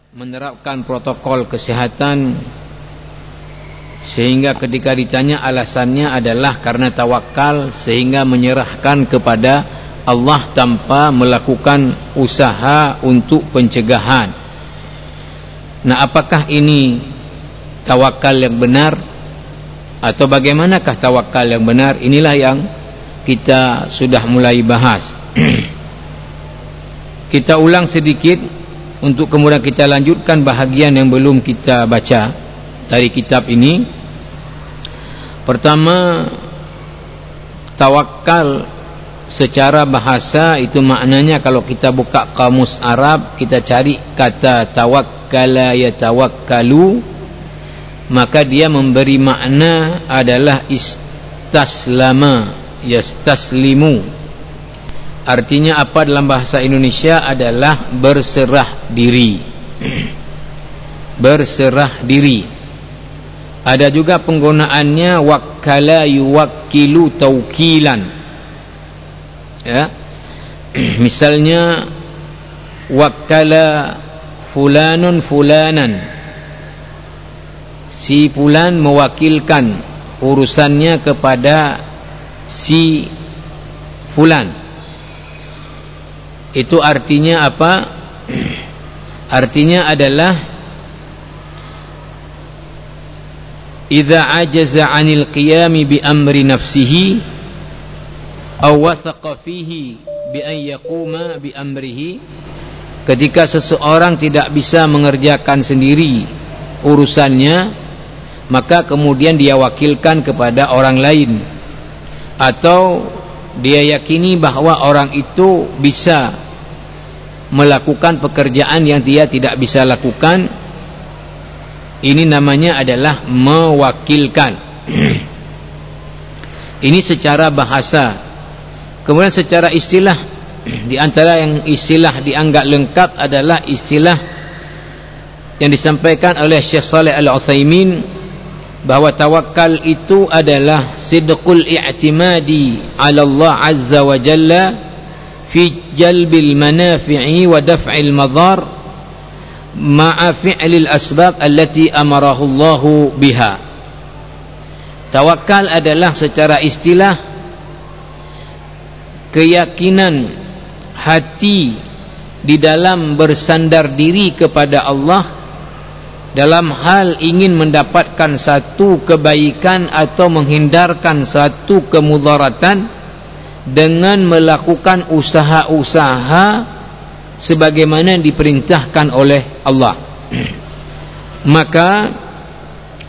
menerapkan protokol kesehatan, sehingga ketika ditanya alasannya adalah karena tawakal, sehingga menyerahkan kepada Allah tanpa melakukan usaha untuk pencegahan. Nah, apakah ini tawakal yang benar atau bagaimanakah tawakal yang benar? Inilah yang kita sudah mulai bahas. Kita ulang sedikit untuk kemudian kita lanjutkan bahagian yang belum kita baca dari kitab ini. Pertama, tawakal secara bahasa itu maknanya, kalau kita buka kamus Arab, kita cari kata tawakkala yatawakkalu, maka dia memberi makna adalah istaslama yastaslimu. Artinya apa dalam bahasa Indonesia adalah berserah diri. Berserah diri. Ada juga penggunaannya wakkala yuwakkilu taukilan. Ya. Misalnya wakkala fulanun fulanan. Si fulan mewakilkan urusannya kepada si fulan. Itu artinya apa? Artinya adalah idza ajaza 'anil qiyami bi amri nafsihi aw wasaqa fihi bi an yaquma bi amrihi. Ketika seseorang tidak bisa mengerjakan sendiri urusannya, maka kemudian dia wakilkan kepada orang lain, atau dia yakini bahwa orang itu bisa melakukan pekerjaan yang dia tidak bisa lakukan. Ini namanya adalah mewakilkan. Ini secara bahasa. Kemudian secara istilah, di antara yang istilah dianggap lengkap adalah istilah yang disampaikan oleh Syekh Shalih Al-Utsaimin, bahwa tawakal itu adalah sidqul i'timadi 'ala Allah 'azza wa jalla fi jalbil manafi'i wa daf'il madar ma'a fi'lil asbab allati amarahu Allah biha. Tawakal adalah secara istilah keyakinan hati di dalam bersandar diri kepada Allah dalam hal ingin mendapatkan satu kebaikan atau menghindarkan satu kemudaratan dengan melakukan usaha-usaha sebagaimana diperintahkan oleh Allah. Maka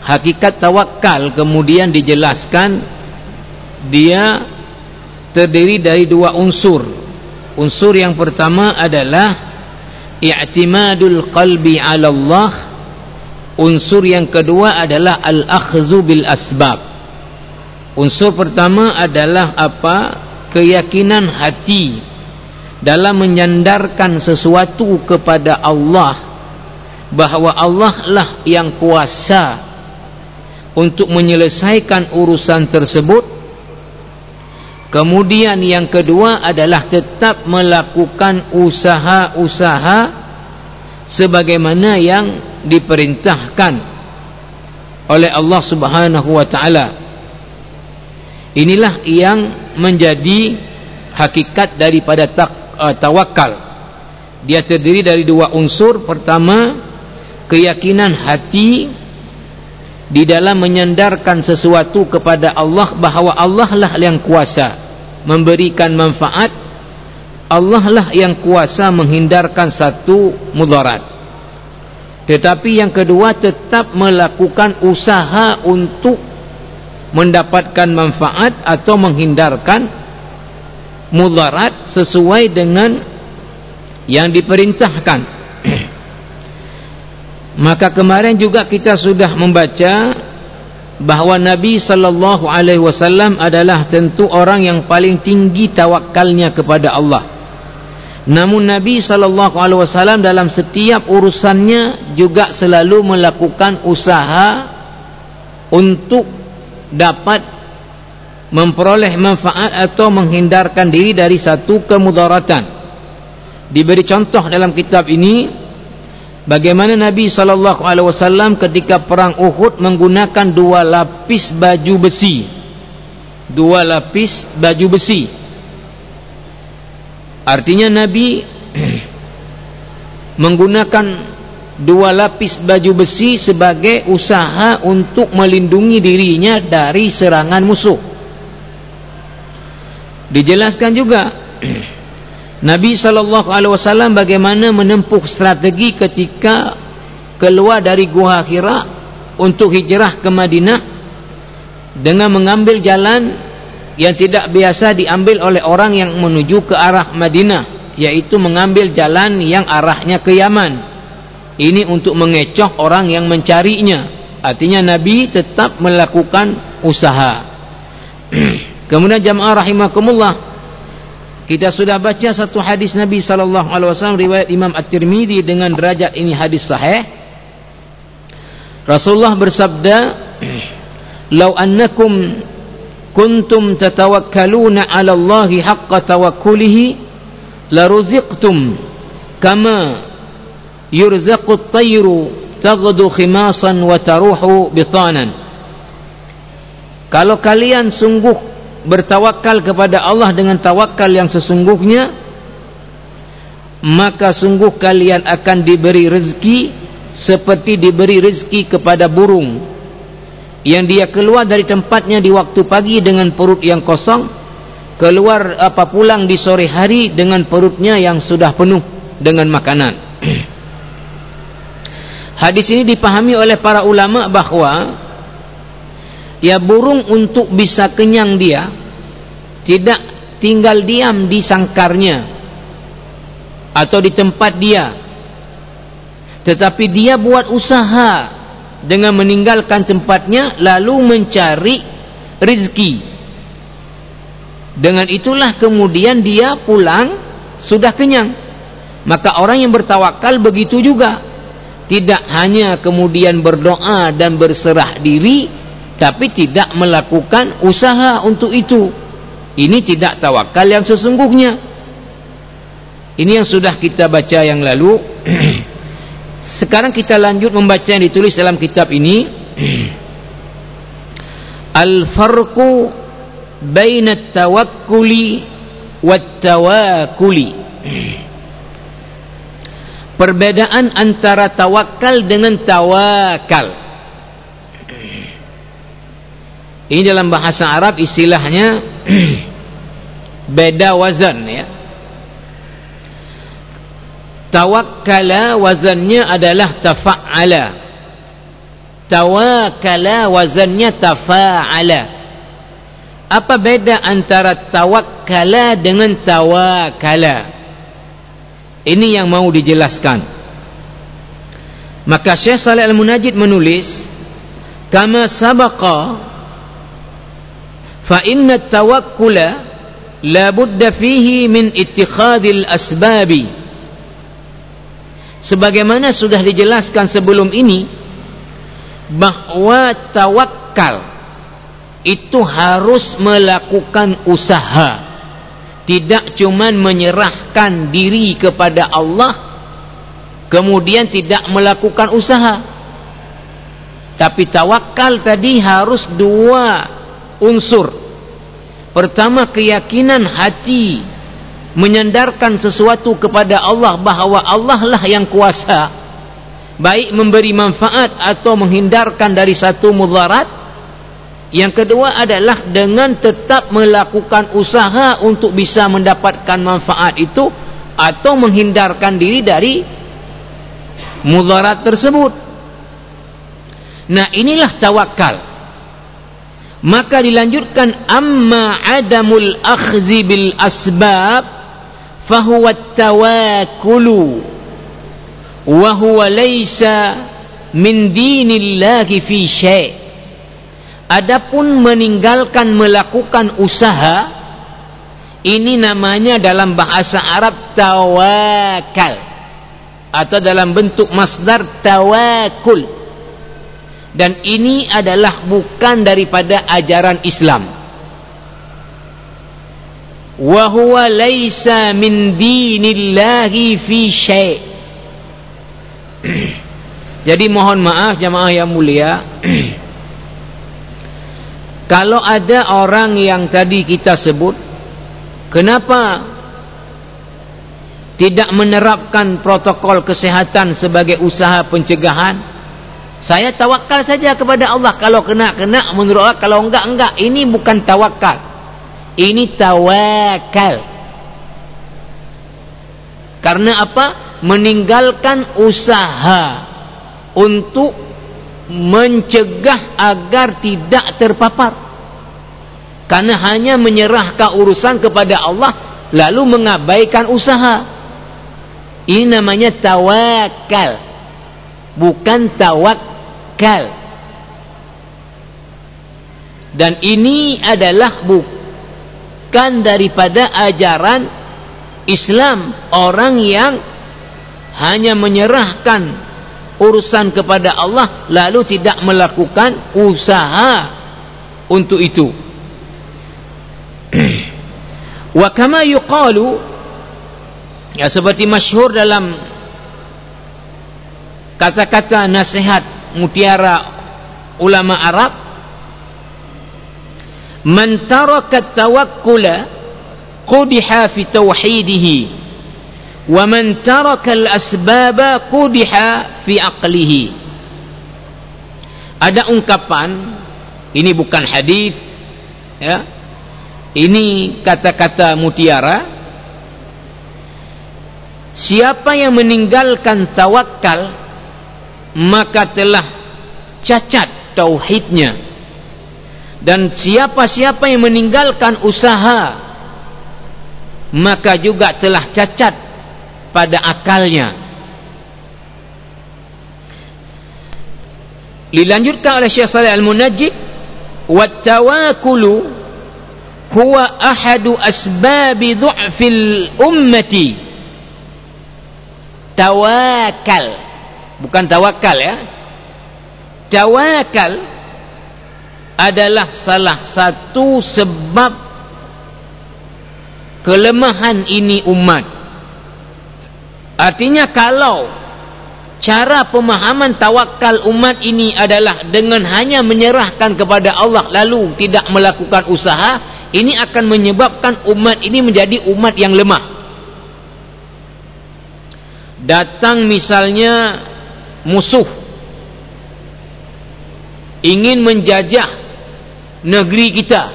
hakikat tawakal kemudian dijelaskan, dia terdiri dari dua unsur. Unsur yang pertama adalah i'timadul qalbi 'ala Allah. Unsur yang kedua adalah al-akhdzu bil asbab. Unsur pertama adalah apa? Keyakinan hati dalam menyandarkan sesuatu kepada Allah, bahwa Allah lah yang kuasa untuk menyelesaikan urusan tersebut. Kemudian yang kedua adalah tetap melakukan usaha-usaha sebagaimana yang diperintahkan oleh Allah Subhanahu wa taala. Inilah yang menjadi hakikat daripada tawakal. Dia terdiri dari dua unsur. Pertama, keyakinan hati di dalam menyandarkan sesuatu kepada Allah, bahwa Allah lah yang kuasa memberikan manfaat, Allah lah yang kuasa menghindarkan satu mudarat. Tetapi yang kedua, tetap melakukan usaha untuk mendapatkan manfaat atau menghindarkan mudarat sesuai dengan yang diperintahkan. Maka kemarin juga kita sudah membaca bahwa Nabi sallallahu alaihi wasallam adalah tentu orang yang paling tinggi tawakalnya kepada Allah. Namun Nabi sallallahu alaihi wasallam dalam setiap urusannya juga selalu melakukan usaha untuk dapat memperoleh manfaat atau menghindarkan diri dari satu kemudaratan. Diberi contoh dalam kitab ini bagaimana Nabi SAW ketika perang Uhud menggunakan 2 lapis baju besi. 2 lapis baju besi. Artinya Nabi menggunakan 2 lapis baju besi sebagai usaha untuk melindungi dirinya dari serangan musuh. Dijelaskan juga Nabi SAW bagaimana menempuh strategi ketika keluar dari Gua Hira untuk hijrah ke Madinah dengan mengambil jalan yang tidak biasa diambil oleh orang yang menuju ke arah Madinah, yaitu mengambil jalan yang arahnya ke Yaman. Ini untuk mengecoh orang yang mencarinya. Artinya Nabi tetap melakukan usaha. Kemudian jamaah rahimakumullah, kita sudah baca satu hadis Nabi SAW riwayat Imam At-Tirmidzi dengan derajat ini hadis sahih. Rasulullah bersabda, "Lau annakum kuntum tatawakkaluna 'ala Allahi haqqa tawakkulihi la ruziqtum kama yurzaqu at-tayru taghdu khimasan wa taruhu bitanan." Kalau kalian sungguh bertawakal kepada Allah dengan tawakal yang sesungguhnya, maka sungguh kalian akan diberi rezeki seperti diberi rezeki kepada burung yang dia keluar dari tempatnya di waktu pagi dengan perut yang kosong, pulang di sore hari dengan perutnya yang sudah penuh dengan makanan. Hadis ini dipahami oleh para ulama bahwa burung untuk bisa kenyang dia tidak tinggal diam di sangkarnya atau di tempat dia, tetapi dia buat usaha dengan meninggalkan tempatnya lalu mencari rezeki. Dengan itulah kemudian dia pulang sudah kenyang. Maka orang yang bertawakal begitu juga, tidak hanya kemudian berdoa dan berserah diri, tapi tidak melakukan usaha untuk itu. Ini tidak tawakal yang sesungguhnya. Ini yang sudah kita baca yang lalu. Sekarang kita lanjut membaca yang ditulis dalam kitab ini. Al-farqu baina at-tawakkuli wat-tawakkuli. Perbedaan antara tawakal dengan tawakal. Ini dalam bahasa Arab istilahnya beda wazan ya. Tawakkala wazannya adalah tafa'ala. Tawakkala wazannya tafa'ala. Apa beda antara tawakkala dengan tawakala? Ini yang mau dijelaskan. Maka Syekh Shalih Al-Munajjid menulis, kama sabaqa fa inna at-tawakkula la budda fihi min ittikhadil asbabi. Sebagaimana sudah dijelaskan sebelum ini bahwa tawakal itu harus melakukan usaha, tidak cuman menyerahkan diri kepada Allah kemudian tidak melakukan usaha. Tapi tawakal tadi harus 2 unsur. Pertama, keyakinan hati menyandarkan sesuatu kepada Allah bahwa Allah lah yang kuasa, baik memberi manfaat atau menghindarkan dari satu mudarat. Yang kedua adalah dengan tetap melakukan usaha untuk bisa mendapatkan manfaat itu atau menghindarkan diri dari mudarat tersebut. Nah, inilah tawakal. Maka dilanjutkan, amma adamul akhzi bil asbab fahuwa tawakkulu wa huwa laysa min dinillahi fi syai'. Adapun meninggalkan melakukan usaha, ini namanya dalam bahasa Arab tawakal atau dalam bentuk masdar tawakul. Dan ini adalah bukan daripada ajaran Islam. Wa huwa laisa min dinillahi fi syai'. Jadi mohon maaf jamaah yang mulia, kalau ada orang yang tadi kita sebut, kenapa tidak menerapkan protokol kesehatan sebagai usaha pencegahan? Saya tawakal saja kepada Allah. Kalau kena, menurut Allah. Kalau enggak. Ini bukan tawakal, ini tawakal. Karena apa? Meninggalkan usaha untuk mencegah agar tidak terpapar, karena hanya menyerahkan urusan kepada Allah lalu mengabaikan usaha. Ini namanya tawakal, bukan tawakal. Dan ini adalah bukan daripada ajaran Islam. Orang yang hanya menyerahkan urusan kepada Allah lalu tidak melakukan usaha untuk itu. Wa kama yuqalu, ya, seperti masyhur dalam kata-kata nasihat mutiara ulama Arab, man taraka tawakkula qudiha fi tauhidihi wa man taraka al-asbaba qudiha fi aqlihi. Ada ungkapan, ini bukan hadis, ya, ini kata-kata mutiara. Siapa yang meninggalkan tawakal maka telah cacat tauhidnya, dan siapa-siapa yang meninggalkan usaha maka juga telah cacat pada akalnya. Dilanjutkan oleh Syekh Shalih Al-Munajjid, wa tawakkulu huwa ahadu asbabi dhu'fil ummati. Tawakal, bukan tawakal, ya. Tawakal adalah salah satu sebab kelemahan ini umat. Artinya kalau cara pemahaman tawakal umat ini adalah dengan hanya menyerahkan kepada Allah lalu tidak melakukan usaha, ini akan menyebabkan umat ini menjadi umat yang lemah. Datang misalnya musuh ingin menjajah negeri kita,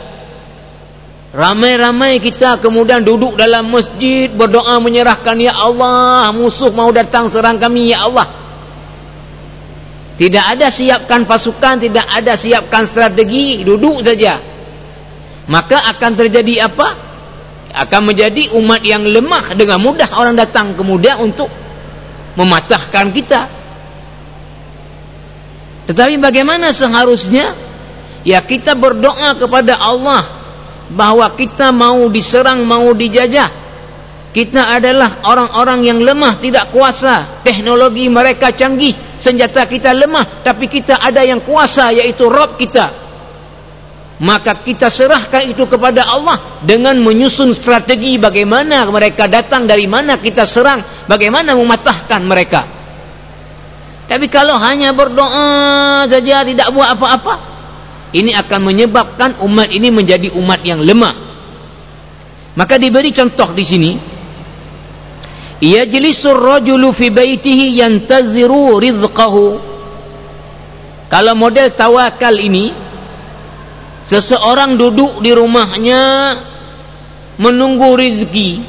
ramai-ramai kita kemudian duduk dalam masjid berdoa menyerahkan, ya Allah, musuh mau datang serang kami, ya Allah. Tidak ada siapkan pasukan, tidak ada siapkan strategi, duduk saja. Maka akan terjadi apa? Akan menjadi umat yang lemah. Dengan mudah orang datang kemudian untuk mematahkan kita. Tetapi bagaimana seharusnya? Ya, kita berdoa kepada Allah bahwa kita mau diserang, mau dijajah. Kita adalah orang-orang yang lemah, tidak kuasa. Teknologi mereka canggih, senjata kita lemah, tapi kita ada yang kuasa, yaitu Rabb kita. Maka kita serahkan itu kepada Allah dengan menyusun strategi bagaimana mereka datang, dari mana kita serang, bagaimana mematahkan mereka. Tapi kalau hanya berdoa saja tidak buat apa-apa, ini akan menyebabkan umat ini menjadi umat yang lemah. Maka diberi contoh di sini, yajlisur rajulu fi baitihi yantaziru rizqahu. Kalau model tawakal ini, seseorang duduk di rumahnya menunggu rezeki.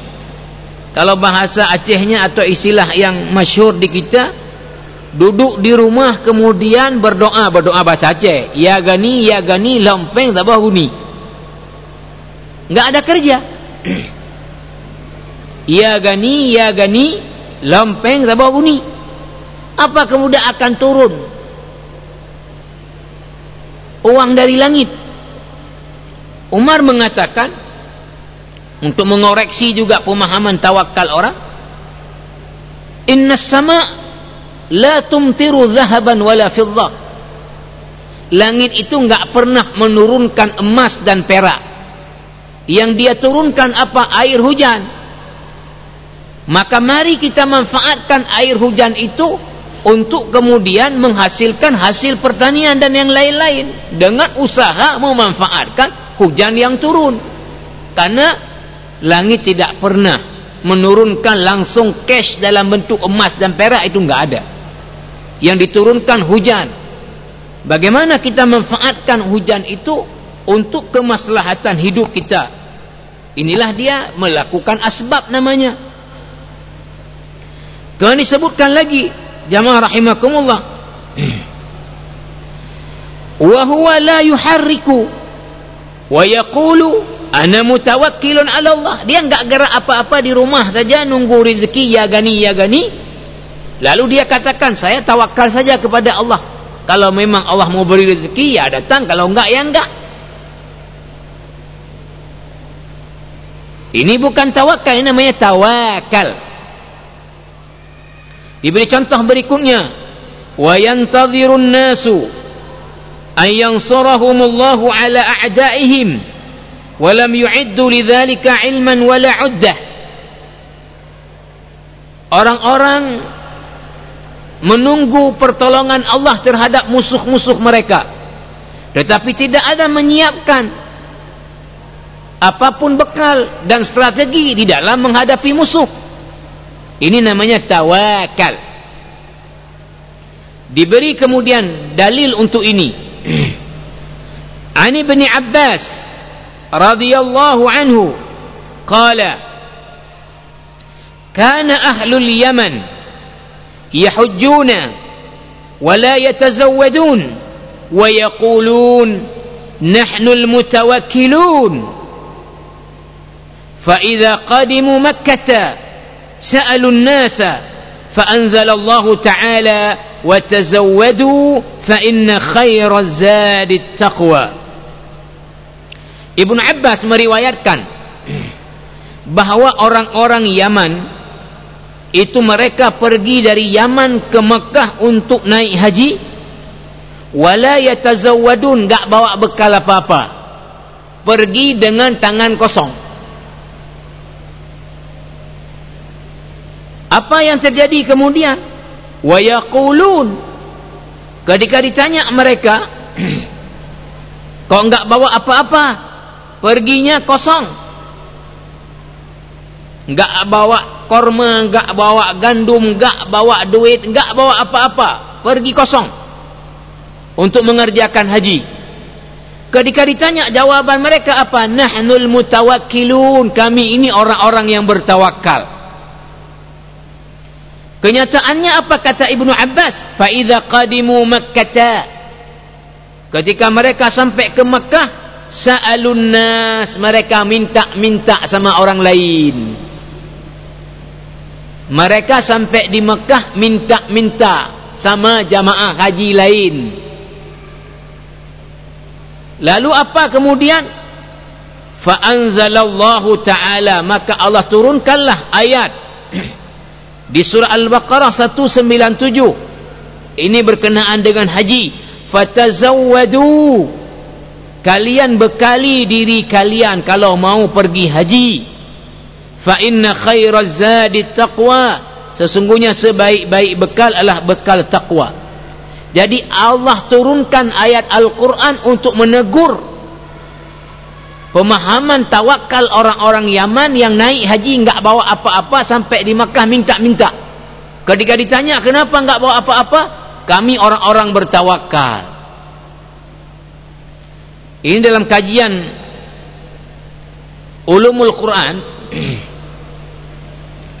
Kalau bahasa Acehnya atau istilah yang masyhur di kita, duduk di rumah kemudian berdoa bahasa Aceh, ya gani lompeng tabah huni. Enggak ada kerja. Ya gani lompeng tabah huni. Apa kemudian akan turun uang dari langit? Umar mengatakan, untuk mengoreksi juga pemahaman tawakal orang, innas sama la tumtiru zahaban wala fiddah. Langit itu enggak pernah menurunkan emas dan perak. Yang dia turunkan apa? Air hujan. Maka mari kita manfaatkan air hujan itu untuk kemudian menghasilkan hasil pertanian dan yang lain-lain dengan usaha memanfaatkan hujan yang turun. Karena langit tidak pernah menurunkan langsung cash dalam bentuk emas dan perak, itu enggak ada. Yang diturunkan hujan. Bagaimana kita manfaatkan hujan itu untuk kemaslahatan hidup kita? Inilah dia melakukan asbab namanya. Kemudian disebutkan lagi, jamaah rahimakumullah, wa huwa la yuharriku wa yaqulu ana mutawakkilun ala Allah. Dia enggak gerak apa-apa di rumah saja nunggu rezeki ya gani ya gani. Lalu dia katakan, saya tawakal saja kepada Allah. Kalau memang Allah mau beri rezeki ya datang, kalau enggak ya enggak. Ini bukan tawakal, ini namanya tawakal. Diberi contoh berikutnya, wa yantadhirun nasu an yansurahumullahu ala a'daihim wa lam yu'iddu lidzalika ilman wala 'uddah. Orang-orang menunggu pertolongan Allah terhadap musuh-musuh mereka, tetapi tidak ada menyiapkan apapun bekal dan strategi di dalam menghadapi musuh. Ini namanya tawakal. Diberi kemudian dalil untuk ini. Ani bin Abbas radhiyallahu anhu qala kana ahlul Yaman yahujjuna wa la yatazawwadun wa yaqulun nahnu al-mutawakkilun. فإذا قدموا مكة سألوا الناس فأنزل الله تعالى وتزودوا فإن خير الزاد التقوى. Ibnu Abbas meriwayatkan bahwa orang-orang Yaman itu mereka pergi dari Yaman ke Mekah untuk naik haji, wala yatazawwadun, enggak bawa bekal apa-apa, pergi dengan tangan kosong. Apa yang terjadi kemudian? Wa yaqulun, ketika ditanya mereka, kok enggak bawa apa-apa, perginya kosong, enggak bawa korma, enggak bawa gandum, enggak bawa duit, enggak bawa apa-apa, pergi kosong untuk mengerjakan haji. Ketika ditanya, jawaban mereka apa? Nahnul mutawakkilun, kami ini orang-orang yang bertawakal. Kenyataannya apa kata Ibnu Abbas? Fa idza qadimu Makkah, ketika mereka sampai ke Mekah, sa'alun nas, mereka minta-minta sama orang lain. Mereka sampai di Mekah minta-minta sama jamaah haji lain. Lalu apa kemudian? Fa anzalallahu ta'ala, maka Allah turunkanlah ayat di surah Al-Baqarah 197. Ini berkenaan dengan haji. Fatazawwadu, kalian bekali diri kalian kalau mau pergi haji. Fa inna khairaz zadi taqwa, sesungguhnya sebaik-baik bekal adalah bekal takwa. Jadi Allah turunkan ayat Al-Quran untuk menegur pemahaman tawakal orang-orang Yaman yang naik haji enggak bawa apa-apa, sampai di Makkah minta-minta. Ketika ditanya kenapa enggak bawa apa-apa, kami orang-orang bertawakal. Ini dalam kajian Ulumul Quran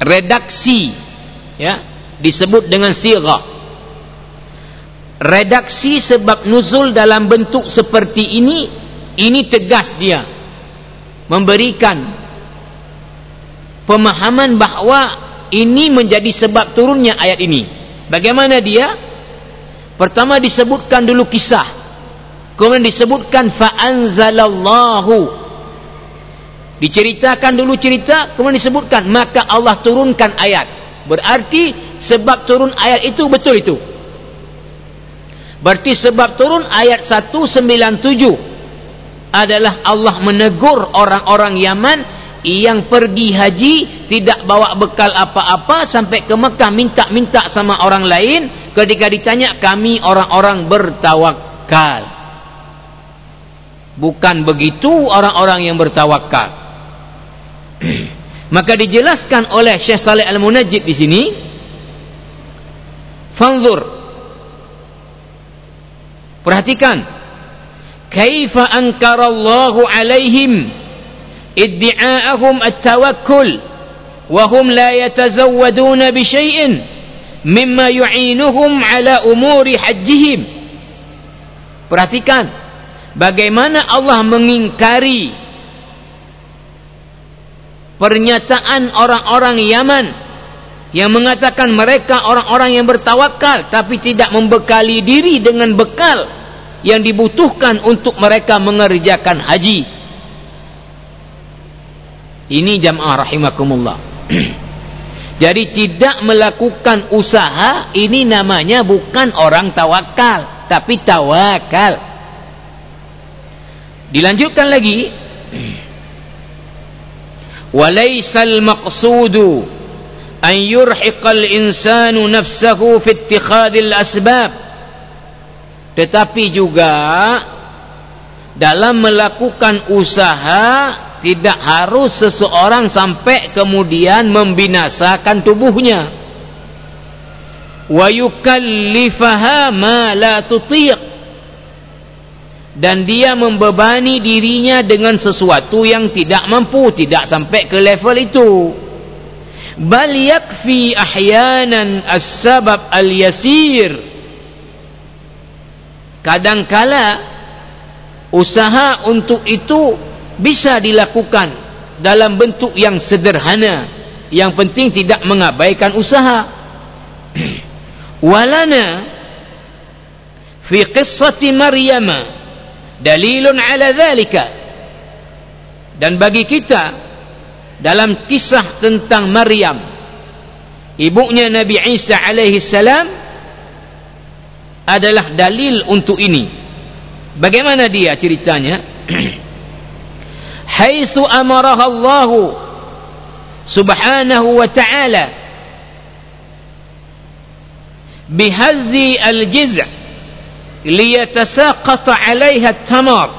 redaksi, ya, disebut dengan sighah. Redaksi sebab nuzul dalam bentuk seperti ini tegas dia memberikan pemahaman bahwa ini menjadi sebab turunnya ayat ini. Bagaimana dia? Pertama disebutkan dulu kisah, kemudian disebutkan fa'anzalallahu, diceritakan dulu cerita, kemudian disebutkan maka Allah turunkan ayat. Berarti sebab turun ayat itu betul itu. Berarti sebab turun ayat 197 adalah Allah menegur orang-orang Yaman yang pergi haji tidak bawa bekal apa-apa, sampai ke Mekah minta-minta sama orang lain. ketika ditanya, kami orang-orang bertawakal. Bukan begitu orang-orang yang bertawakal. Maka dijelaskan oleh Syekh Saleh Al-Munajjid di sini, fanzur, perhatikan, kaifa ankarallahu alaihim iddi'a'ahum at-tawakkul wa hum la yatazawwaduna bi syai'in mimma yu'inuhum ala umuri hajjihim. Perhatikan bagaimana Allah mengingkari pernyataan orang-orang Yaman yang mengatakan mereka orang-orang yang bertawakal tapi tidak membekali diri dengan bekal yang dibutuhkan untuk mereka mengerjakan haji. Ini jamaah rahimakumullah. Jadi tidak melakukan usaha ini namanya bukan orang tawakal, tapi tawakal. Dilanjutkan lagi, walaysal maqsudu an yurhiqal insanu nafsahu fi ittikhadil asbab. Tetapi juga dalam melakukan usaha tidak harus seseorang sampai kemudian membinasakan tubuhnya. Wa yukallifaha ma la tutiq, dan dia membebani dirinya dengan sesuatu yang tidak mampu, tidak sampai ke level itu. Bal yakfi ahyanan as-sabab al-yasir. Kadangkala usaha untuk itu bisa dilakukan dalam bentuk yang sederhana, yang penting tidak mengabaikan usaha. Walana fi qissati Maryam dalilun ala dhalika, dan bagi kita dalam kisah tentang Maryam, ibunya Nabi Isa alaihi salam, adalah dalil untuk ini. Bagaimana dia ceritanya? Haitsu amaraha Allah subhanahu wa ta'ala bihadzi al-jiz' liyatasaqata 'alayha at-tamar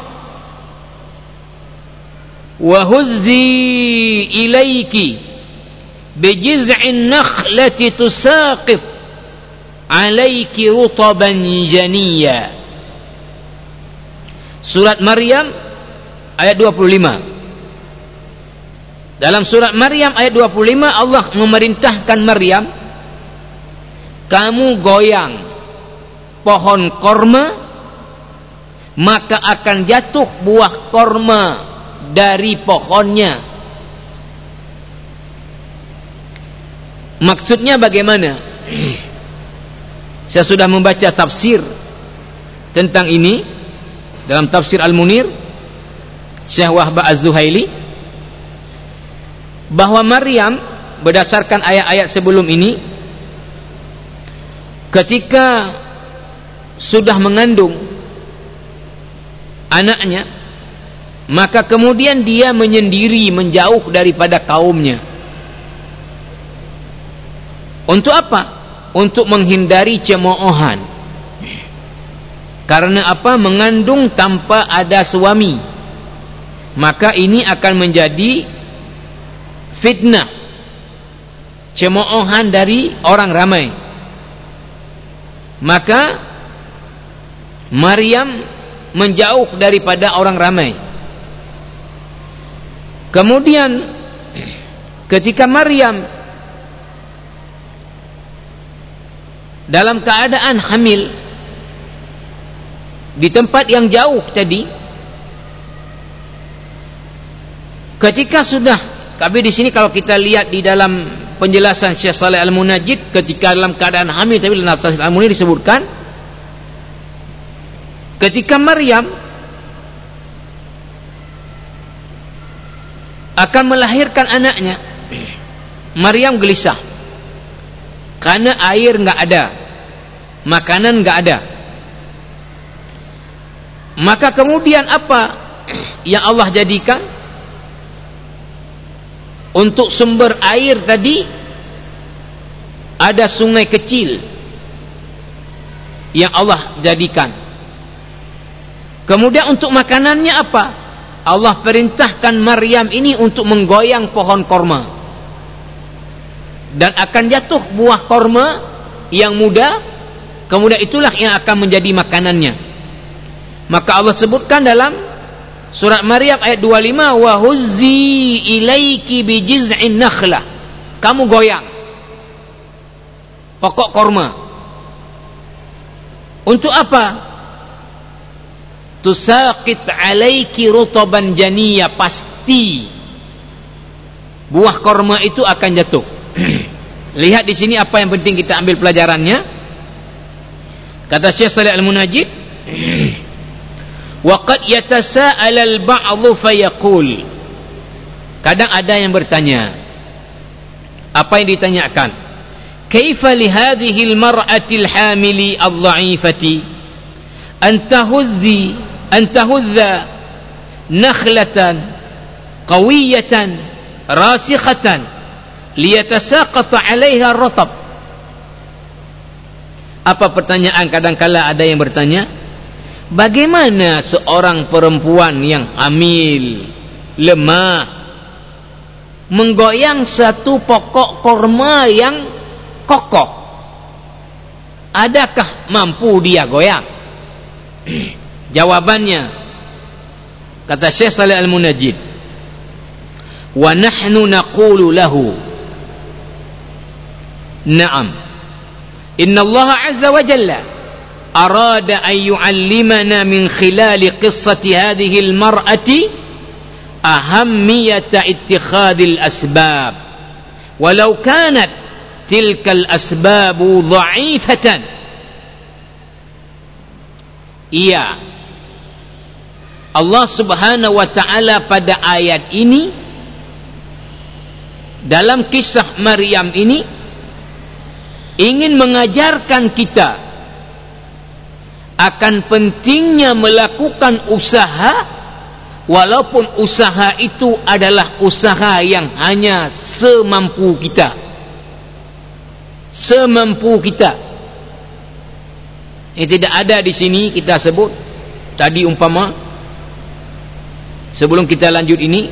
wa huzzi ilayki bijiz'in nakhlati tusaqit 'alayki rutaban janiyya. Surat Maryam ayat 25. Dalam surat Maryam ayat 25 Allah memerintahkan Maryam, kamu goyang pohon korma, maka akan jatuh buah korma dari pohonnya. Maksudnya bagaimana? Saya sudah membaca tafsir tentang ini dalam tafsir Al-Munir Syekh Wahbah Az-Zuhaili, bahwa Maryam berdasarkan ayat-ayat sebelum ini ketika sudah mengandung anaknya, maka kemudian dia menyendiri, menjauh daripada kaumnya. Untuk apa? Untuk menghindari cemoohan. Karena apa? Mengandung tanpa ada suami, maka ini akan menjadi fitnah, cemoohan dari orang ramai. Maka Maryam menjauh daripada orang ramai. Kemudian ketika Maryam dalam keadaan hamil di tempat yang jauh tadi, ketika sudah, tapi di sini kalau kita lihat di dalam penjelasan Syekh Saleh Al-Munajjid, ketika dalam keadaan hamil, tapi dalam tafsir Al-Munir disebutkan ketika Maryam akan melahirkan anaknya, Maryam gelisah karena air enggak ada, makanan enggak ada. Maka kemudian apa yang Allah jadikan untuk sumber air tadi? Ada sungai kecil yang Allah jadikan. Kemudian untuk makanannya apa? Allah perintahkan Maryam ini untuk menggoyang pohon korma, dan akan jatuh buah korma yang muda, kemudian itulah yang akan menjadi makanannya. Maka Allah sebutkan dalam surat Maryam ayat 25, wa huzzi ilaiki bijiz'in nakhlah, kamu goyang pokok korma. Untuk apa? Tusaqit alaiki rutaban janiyya, pasti buah korma itu akan jatuh. Lihat di sini apa yang penting kita ambil pelajarannya. Kata Syekh Shalih Al-Munajjid, wa qad yatasa'al al-ba'dhu fayaqul, kadang ada yang bertanya. Apa yang ditanyakan? Kaifa li hadhihi al-mar'ati al-hamili ad-dha'ifati an tahudza nakhlatan qawiyatan rasikhatan liyatasaqata 'alayha ar-ratab. Apa pertanyaan? Kadangkala ada yang bertanya, bagaimana seorang perempuan yang hamil, lemah, menggoyang satu pokok korma yang kokoh? Adakah mampu dia goyang? Jawabannya, kata Syekh Shalih Al-Munajjid, wa nahnu naqulu lahu, na'am, inna Allah azza wa jalla arada an yu'allimana min khilali qissati hadhihi al-mar'ati ahammiyata ittikhadil asbab walau kanat tilka al-asbabu dha'ifatan. Iya, Allah subhanahu wa ta'ala pada ayat ini, dalam kisah Maryam ini, ingin mengajarkan kita akan pentingnya melakukan usaha, walaupun usaha itu adalah usaha yang hanya semampu kita. Semampu kita. Ini tidak ada di sini kita sebut. Tadi umpama, sebelum kita lanjut ini,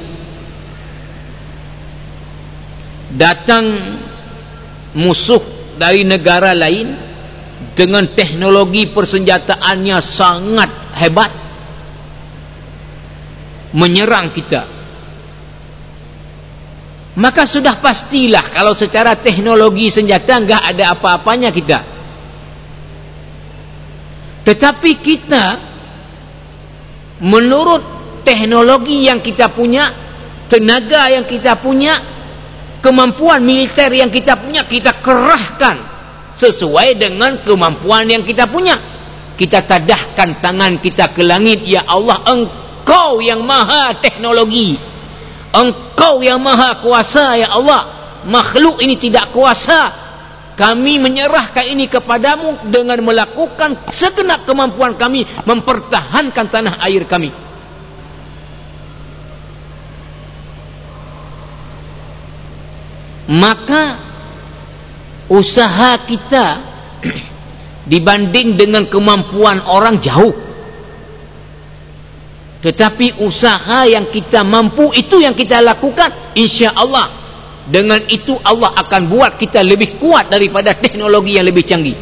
datang musuh dari negara lain dengan teknologi persenjataannya sangat hebat, menyerang kita, maka sudah pastilah kalau secara teknologi senjata enggak ada apa-apanya kita. Tetapi kita, menurut teknologi yang kita punya, tenaga yang kita punya, kemampuan militer yang kita punya, kita kerahkan sesuai dengan kemampuan yang kita punya. Kita tadahkan tangan kita ke langit, ya Allah, Engkau yang maha teknologi, Engkau yang maha kuasa, ya Allah, makhluk ini tidak kuasa. Kami menyerahkan ini kepadamu dengan melakukan segenap kemampuan kami mempertahankan tanah air kami. Maka usaha kita dibanding dengan kemampuan orang jauh, tetapi usaha yang kita mampu itu yang kita lakukan, insya Allah dengan itu Allah akan buat kita lebih kuat daripada teknologi yang lebih canggih.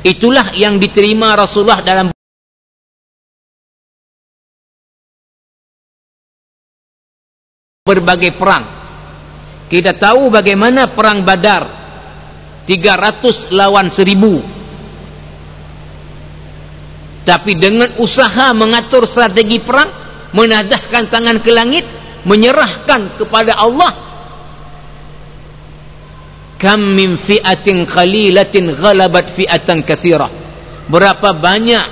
Itulah yang diterima Rasulullah dalam berbagai perang. Kita tahu bagaimana perang Badar, 300 lawan 1000. Tapi dengan usaha mengatur strategi perang, menadahkan tangan ke langit, menyerahkan kepada Allah, kam min fi'atin qalilatin ghalabat fi'atan katsirah. Berapa banyak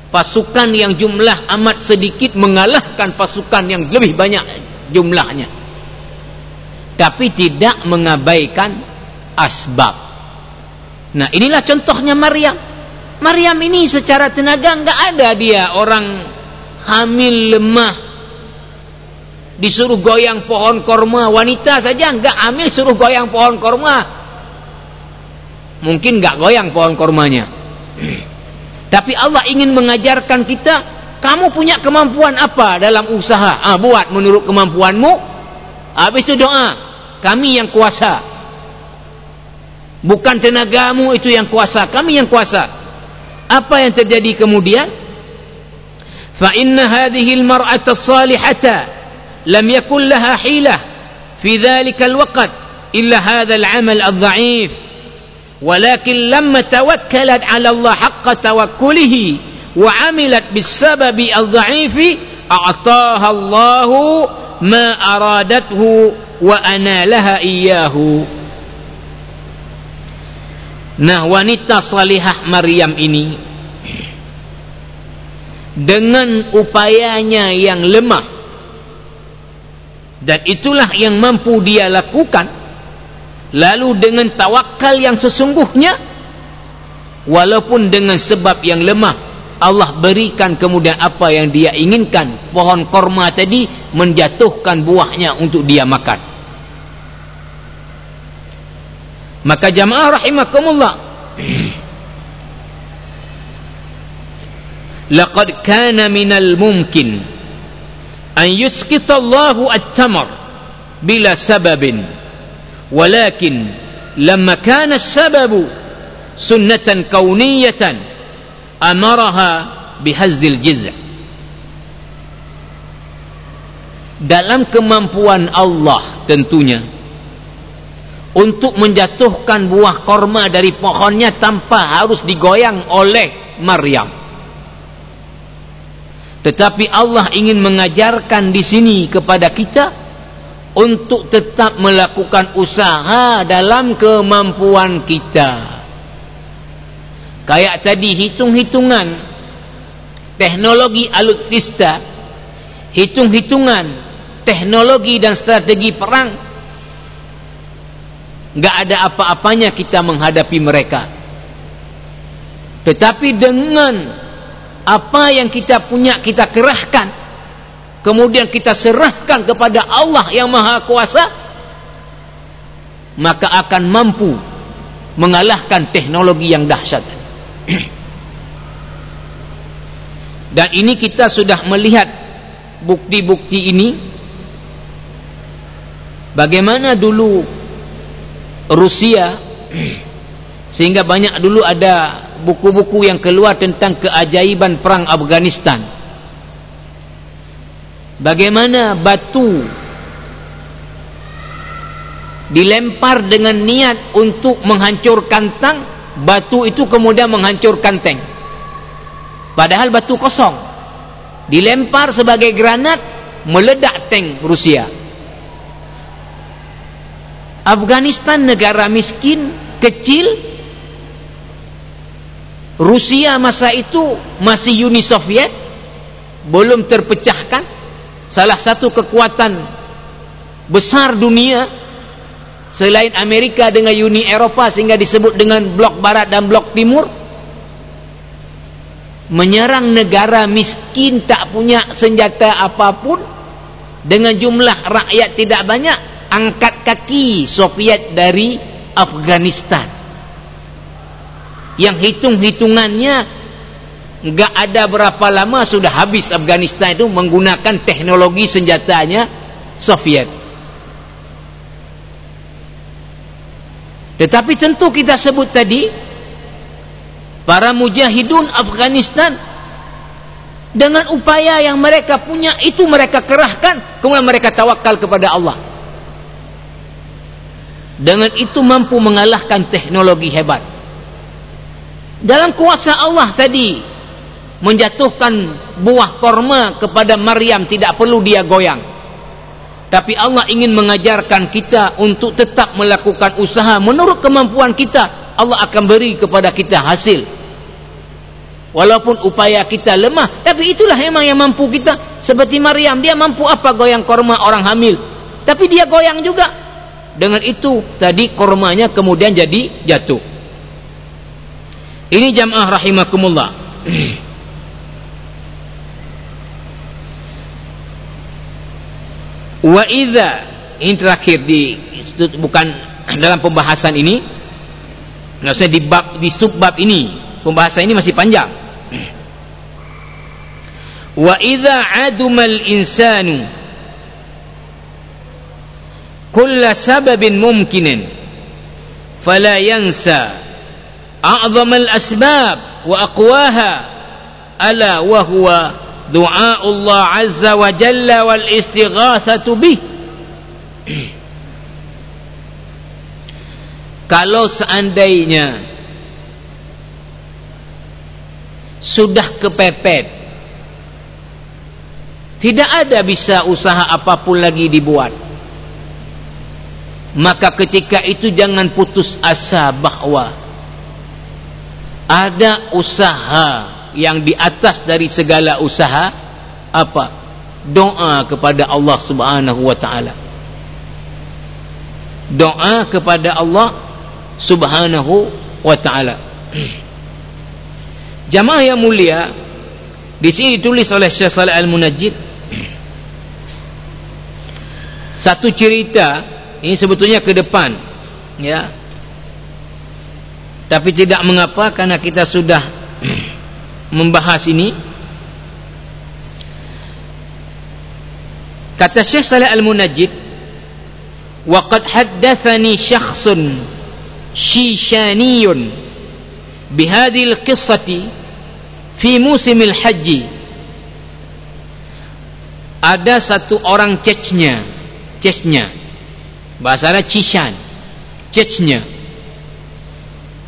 pasukan yang jumlah amat sedikit mengalahkan pasukan yang lebih banyak jumlahnya, tapi tidak mengabaikan asbab. Nah, inilah contohnya Maryam. Maryam ini secara tenaga enggak ada dia orang hamil lemah disuruh goyang pohon korma. Wanita saja enggak hamil suruh goyang pohon korma. mungkin enggak goyang pohon kormanya. Tapi Allah ingin mengajarkan kita, kamu punya kemampuan apa dalam usaha? Buat menurut kemampuanmu. Habis itu doa, kami yang kuasa. Bukan tenagamu itu yang kuasa, kami yang kuasa. Apa yang terjadi kemudian? Fa inna hadhihi al-mar'ata as-salihata lam yakul laha hilah fi dhalika al-waqt illa hadha al-'amal ad-dha'if. Walakin lamma tawakkalat 'ala Allah haqqa tawakkulihi wa 'amilat bis-sababi ad-dha'ifi a'taha Allahu ma aradathu wa analaha iyyahu. Nah, wanita salihah Maryam ini dengan upayanya yang lemah, dan itulah yang mampu dia lakukan, lalu dengan tawakal yang sesungguhnya, walaupun dengan sebab yang lemah, Allah berikan kemudian apa yang dia inginkan. Pohon korma tadi menjatuhkan buahnya untuk dia makan. Maka jamaah rahimakumullah, laqad kana minal mumkin an yusqita Allahu at-tamar bila sababin, walakin lamma kana as-sababu sunnatan kauniyatan amaraha bihazzil jiz'. Dalam kemampuan Allah tentunya untuk menjatuhkan buah korma dari pohonnya tanpa harus digoyang oleh Maryam. Tetapi Allah ingin mengajarkan di sini kepada kita untuk tetap melakukan usaha dalam kemampuan kita. Kayak tadi hitung-hitungan teknologi alutsista, hitung-hitungan teknologi dan strategi perang, enggak ada apa-apanya kita menghadapi mereka. Tetapi dengan apa yang kita punya kita kerahkan, kemudian kita serahkan kepada Allah yang Maha Kuasa, maka akan mampu mengalahkan teknologi yang dahsyat. Dan ini kita sudah melihat bukti-bukti ini. Bagaimana dulu Rusia, sehingga banyak dulu ada buku-buku yang keluar tentang keajaiban perang Afghanistan. Bagaimana batu dilempar dengan niat untuk menghancurkan tank, batu itu kemudian menghancurkan tank, padahal batu kosong, dilempar sebagai granat, meledak tank Rusia. Afghanistan negara miskin, kecil. Rusia masa itu masih Uni Soviet, belum terpecahkan, salah satu kekuatan besar dunia selain Amerika dengan Uni Eropa, sehingga disebut dengan blok barat dan blok timur. Menyerang negara miskin, tak punya senjata apapun, dengan jumlah rakyat tidak banyak, angkat kaki Soviet dari Afghanistan. Yang hitung-hitungannya enggak ada berapa lama sudah habis Afghanistan itu menggunakan teknologi senjatanya Soviet. Tetapi tentu kita sebut tadi, para mujahidun Afghanistan dengan upaya yang mereka punya itu mereka kerahkan, kemudian mereka tawakal kepada Allah. Dengan itu mampu mengalahkan teknologi hebat. Dalam kuasa Allah tadi menjatuhkan buah korma kepada Maryam, tidak perlu dia goyang. Tapi Allah ingin mengajarkan kita untuk tetap melakukan usaha menurut kemampuan kita. Allah akan beri kepada kita hasil. Walaupun upaya kita lemah, tapi itulah memang yang mampu kita. Seperti Maryam, dia mampu apa goyang korma orang hamil, tapi dia goyang juga. Dengan itu tadi kormanya kemudian jadi jatuh. Ini jamaah rahimakumullah. Wa idza, ini terakhir di bukan dalam pembahasan ini. Maksudnya di subbab ini, pembahasan ini masih panjang. Wa idza adumal insanu kulla sababin mumkinin fala yansa a'zamal asbab wa aqwaha ala wa huwa du'a Allah azza wa jalla wal istighatsatu bih. Kalau seandainya sudah kepepet, tidak ada bisa usaha apapun lagi dibuat, maka ketika itu jangan putus asa bahwa ada usaha yang di atas dari segala usaha. Apa? Doa kepada Allah Subhanahu wa ta'ala. Doa kepada Allah Subhanahu wa ta'ala. Jamaah yang mulia, di sini ditulis oleh Syekh Shalih Al-Munajjid satu cerita. Ini sebetulnya ke depan, ya, tapi tidak mengapa karena kita sudah membahas ini. Kata Syekh Shalih Al-Munajjid, wa qad haddatsani syakhsun shishaniyun bihadhihi al-qissati fi musimil haji. Ada satu orang Chechnya, bahasanya Cishan, Chechnya.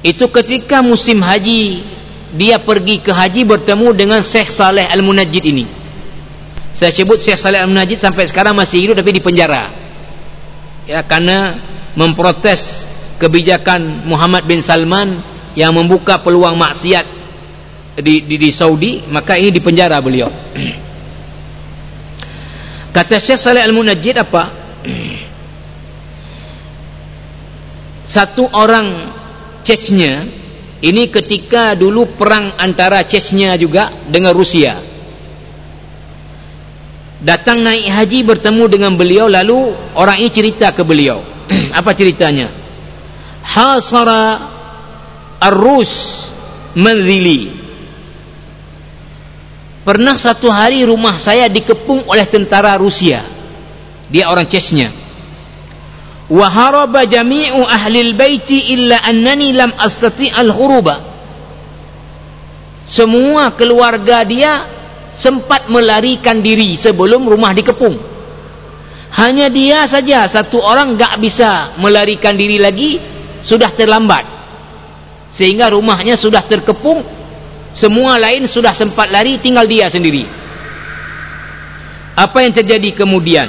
Itu ketika musim haji, dia pergi ke haji bertemu dengan Syekh Shalih Al-Munajjid ini. Saya sebut Syekh Shalih Al-Munajjid sampai sekarang masih hidup tapi di penjara, ya, karena memprotes kebijakan Muhammad bin Salman yang membuka peluang maksiat di Saudi, maka ini di penjara beliau. Kata Syekh Shalih Al-Munajjid apa? Satu orang Chechnya ini ketika dulu perang antara Chechnya juga dengan Rusia, datang naik haji bertemu dengan beliau, lalu orang ini cerita ke beliau. Apa ceritanya? Hasara ar-Rus manzili. Pernah satu hari rumah saya dikepung oleh tentara Rusia. Dia orang Chechnya. Wa haraba jami'u ahlil baiti illa annani lam astati' al-huruba. Semua keluarga dia sempat melarikan diri sebelum rumah dikepung. Hanya dia saja satu orang enggak bisa melarikan diri lagi, sudah terlambat, sehingga rumahnya sudah terkepung. Semua lain sudah sempat lari, tinggal dia sendiri. Apa yang terjadi kemudian?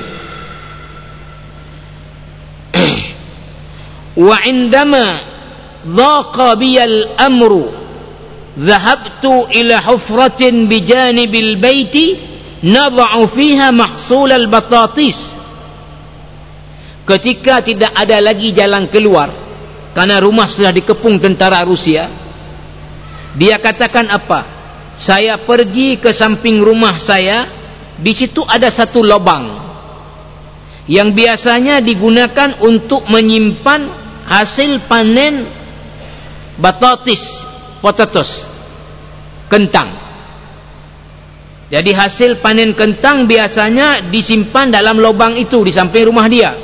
Wa indama dhaqa biyal amru dhahabtu ila hufratin bijanibil baiti nad'u fiha mahsul al-batatis. Ketika tidak ada lagi jalan keluar karena rumah sudah dikepung tentara Rusia, dia katakan apa? Saya pergi ke samping rumah saya, di situ ada satu lubang yang biasanya digunakan untuk menyimpan hasil panen batatis, potatoes, kentang. Jadi hasil panen kentang biasanya disimpan dalam lubang itu di samping rumah dia.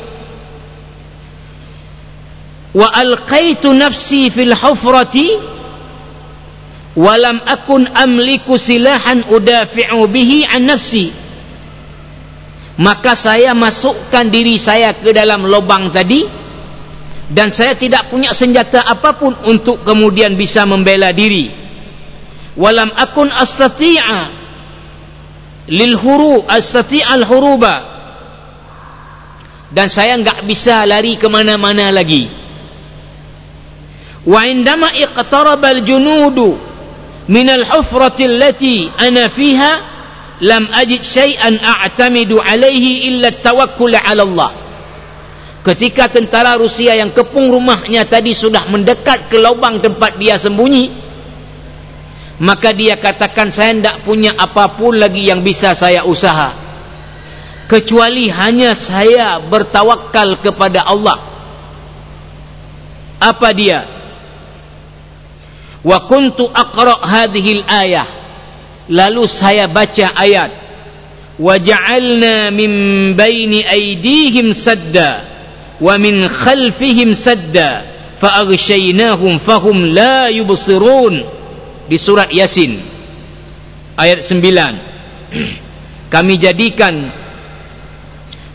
Wa alqaitu nafsi fil hufrati wa lam akun amliku silahan udafi'u bihi an nafsi. Maka saya masukkan diri saya ke dalam lubang tadi, dan saya tidak punya senjata apapun untuk kemudian bisa membela diri. Walam akun astati'a lil huru astati'al huruba, dan saya enggak bisa lari kemana-mana lagi. Wa indama iqtaraba al-junudu min al-hufrati allati ana fiha lam ajid syai'an a'tamidu alaihi illa tawakkul 'ala Allah. Ketika tentara Rusia yang kepung rumahnya tadi sudah mendekat ke lubang tempat dia sembunyi, maka dia katakan, saya tidak punya apapun lagi yang bisa saya usaha kecuali hanya saya bertawakal kepada Allah. Apa dia? Wa kuntu aqra' hadhil ayah, lalu saya baca ayat, wa ja'alna min baini aydihim sadda wa min khalfihim sadda fa aghshaynahum fahum la yubsirun, di surat Yasin ayat 9. Kami jadikan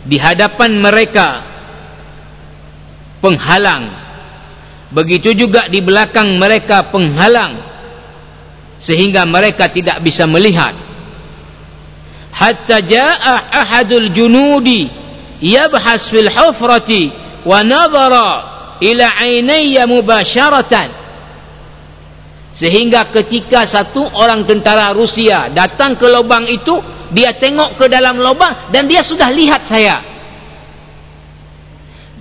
di hadapan mereka penghalang, begitu juga di belakang mereka penghalang, sehingga mereka tidak bisa melihat. Hatta jaa ahadul junudi yabhas fil hufrati wa nadhara ila ainayya mubasharatan, sehingga ketika satu orang tentara Rusia datang ke lubang itu, dia tengok ke dalam lubang dan dia sudah lihat saya.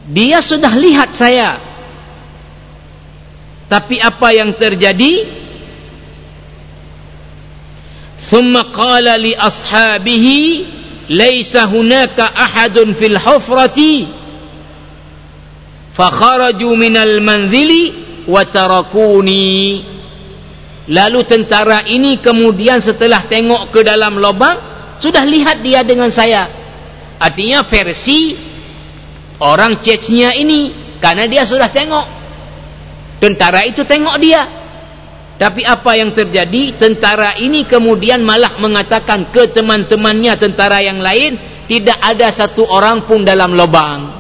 Dia sudah lihat saya. Tapi apa yang terjadi? Thumma qala li ashabihi laysa hunaka ahadun fil hufrati fa kharaju minal manzili wa tarakuni. Lalu tentara ini kemudian setelah tengok ke dalam lubang, sudah lihat dia dengan saya. Artinya versi orang Chechnya ini, karena dia sudah tengok, tentara itu tengok dia. Tapi apa yang terjadi? Tentara ini kemudian malah mengatakan ke teman-temannya tentara yang lain, tidak ada satu orang pun dalam lubang.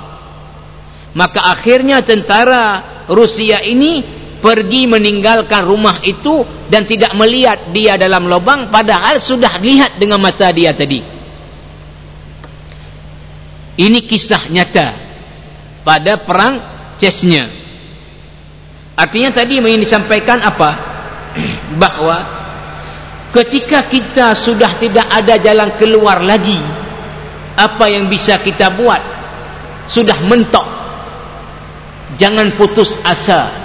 Maka akhirnya tentara Rusia ini pergi meninggalkan rumah itu dan tidak melihat dia dalam lubang, padahal sudah lihat dengan mata dia tadi. Ini kisah nyata pada perang Chechnya. Artinya tadi yang disampaikan apa? Bahwa ketika kita sudah tidak ada jalan keluar lagi, apa yang bisa kita buat? Sudah mentok. Jangan putus asa.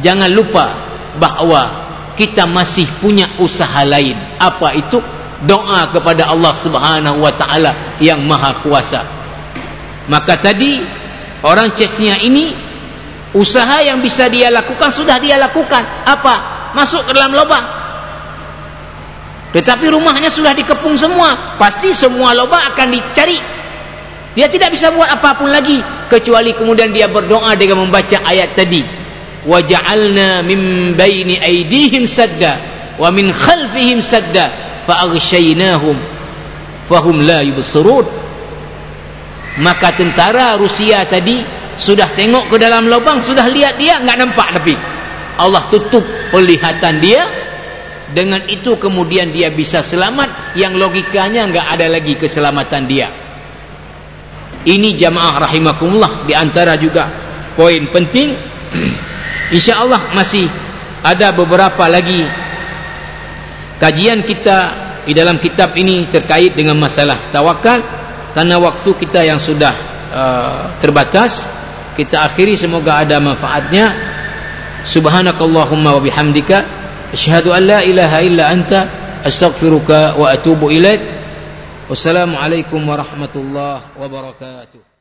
Jangan lupa bahwa kita masih punya usaha lain. Apa itu? Doa kepada Allah Subhanahu wa taala yang Maha Kuasa. Maka tadi orang Chechnya ini, usaha yang bisa dia lakukan sudah dia lakukan. Apa? Masuk ke dalam lubang. Tetapi rumahnya sudah dikepung semua. Pasti semua lubang akan dicari. Dia tidak bisa buat apapun lagi kecuali kemudian dia berdoa dengan membaca ayat tadi. Wa ja'alna min baini aydihim sadda wa min khalfihim sadda fa aghshaynahum fahum la yubsirun. Maka tentara Rusia tadi sudah tengok ke dalam lubang, sudah lihat dia, enggak nampak, tapi Allah tutup penglihatan dia. Dengan itu kemudian dia bisa selamat, yang logikanya enggak ada lagi keselamatan dia. Ini jamaah rahimakumullah, di antara juga poin penting. InsyaAllah masih ada beberapa lagi kajian kita di dalam kitab ini terkait dengan masalah tawakal. Karena waktu kita yang sudah terbatas, kita akhiri, semoga ada manfaatnya. Subhanakallahumma wa bihamdika asyhadu an la ilaha illa anta astaghfiruka wa atubu ilaik. Wassalamualaikum warahmatullahi wabarakatuh.